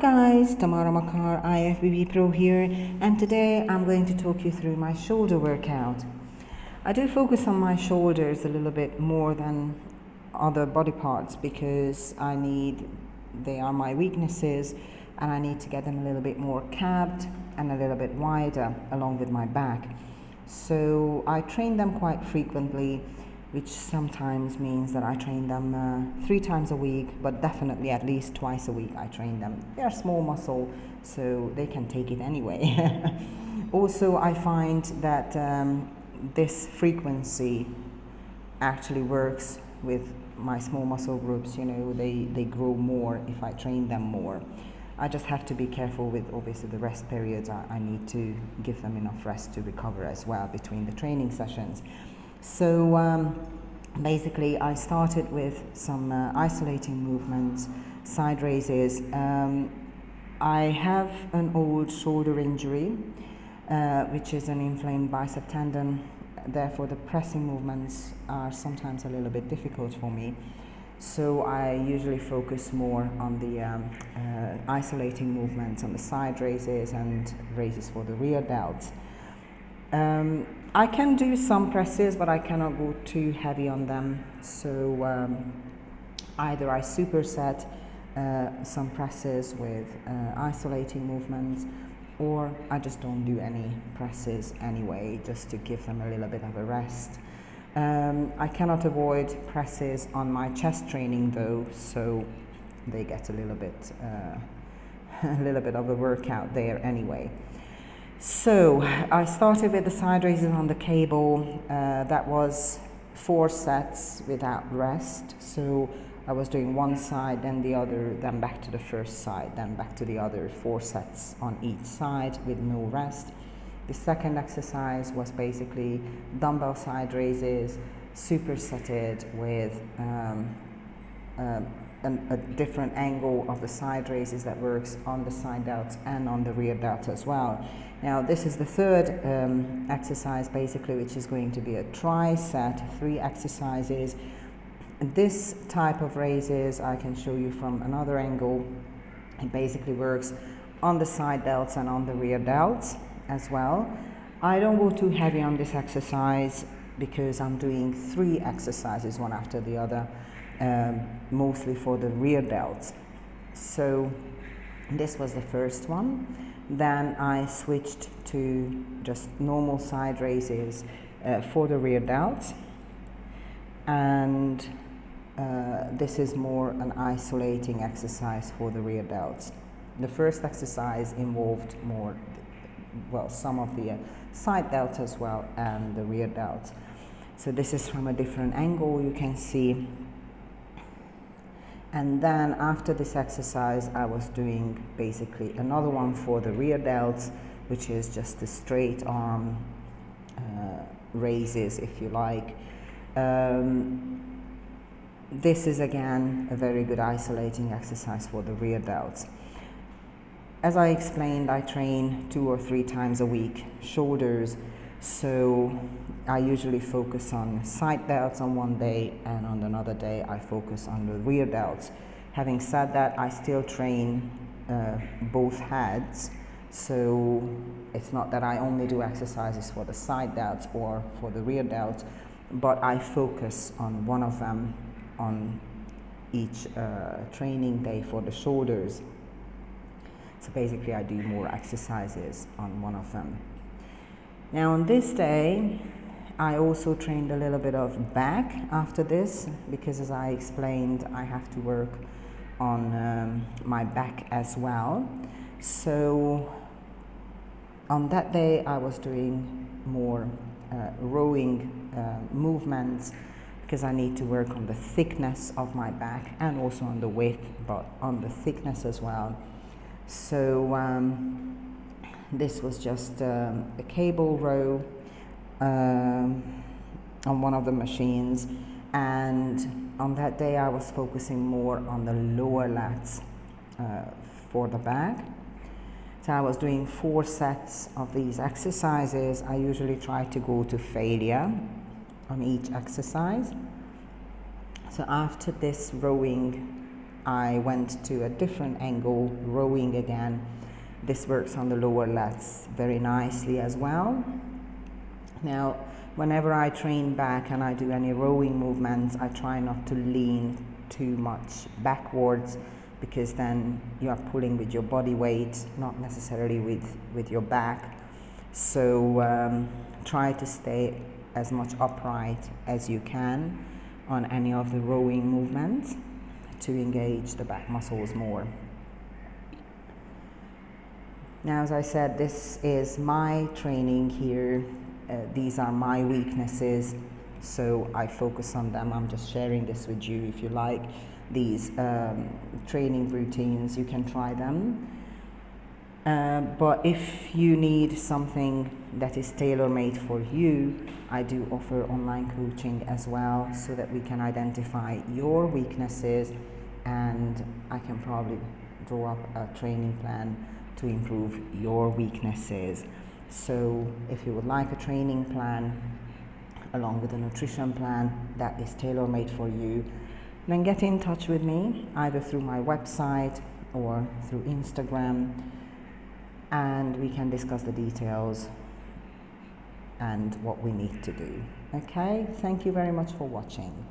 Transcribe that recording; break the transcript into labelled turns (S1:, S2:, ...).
S1: guys, Tamara Makar, IFBB Pro here, and today I'm going to talk you through my shoulder workout. I do focus on my shoulders a little bit more than other body parts because they are my weaknesses, and I need to get them a little bit more capped and a little bit wider along with my back. So I train them quite frequently, which sometimes means that I train them 3 times a week, but definitely at least twice a week I train them. They are small muscle, so they can take it anyway. Also, I find that this frequency actually works with my small muscle groups. You know, they grow more if I train them more. I just have to be careful with obviously the rest periods. I need to give them enough rest to recover as well between the training sessions. So basically I started with some isolating movements, side raises. I have an old shoulder injury, which is an inflamed bicep tendon. Therefore the pressing movements are sometimes a little bit difficult for me. So I usually focus more on the isolating movements, on the side raises and raises for the rear delts. I can do some presses, but I cannot go too heavy on them. So either I superset some presses with isolating movements, or I just don't do any presses anyway, just to give them a little bit of a rest. I cannot avoid presses on my chest training though, so they get a little bit of a workout there anyway. So I started with the side raises on the cable. That was 4 sets without rest. So I was doing one side, then the other, then back to the first side, then back to the other, 4 sets on each side with no rest. The second exercise was basically dumbbell side raises, supersetted with a different angle of the side raises that works on the side delts and on the rear delts as well. Now this is the third exercise basically, which is going to be a tri-set, 3 exercises. This type of raises I can show you from another angle. It basically works on the side delts and on the rear delts as well. I don't go too heavy on this exercise because I'm doing 3 exercises one after the other, mostly for the rear delts. So this was the first one. Then I switched to just normal side raises for the rear delts, and this is more an isolating exercise for the rear delts. The first exercise involved more, well, some of the side delts as well and the rear delts. So this is from a different angle, you can see. And then after this exercise I was doing basically another one for the rear delts, which is just the straight arm raises, if you like. This is again a very good isolating exercise for the rear delts. As I explained, I train 2 or 3 times a week shoulders, so I usually focus on side delts on one day, and on another day I focus on the rear delts. Having said that, I still train both heads, so it's not that I only do exercises for the side delts or for the rear delts, but I focus on one of them on each training day for the shoulders. So basically I do more exercises on one of them. Now on this day I also trained a little bit of back after this, because as I explained I have to work on my back as well. So on that day I was doing more rowing movements, because I need to work on the thickness of my back and also on the width, but on the thickness as well. So this was just a cable row on one of the machines, and on that day I was focusing more on the lower lats for the back. So I was doing 4 sets of these exercises. I usually try to go to failure on each exercise. So after this rowing I went to a different angle, rowing again. This works on the lower lats very nicely as well. Now, whenever I train back and I do any rowing movements, I try not to lean too much backwards, because then you are pulling with your body weight, not necessarily with your back. So try to stay as much upright as you can on any of the rowing movements to engage the back muscles more. Now, as I said, this is my training here. These are my weaknesses, so I focus on them. I'm just sharing this with you. If you like these training routines, you can try them. But if you need something that is tailor-made for you, I do offer online coaching as well, so that we can identify your weaknesses, and I can probably draw up a training plan to improve your weaknesses. So if you would like a training plan along with a nutrition plan that is tailor-made for you, then get in touch with me either through my website or through Instagram, and we can discuss the details and what we need to do. Okay, thank you very much for watching.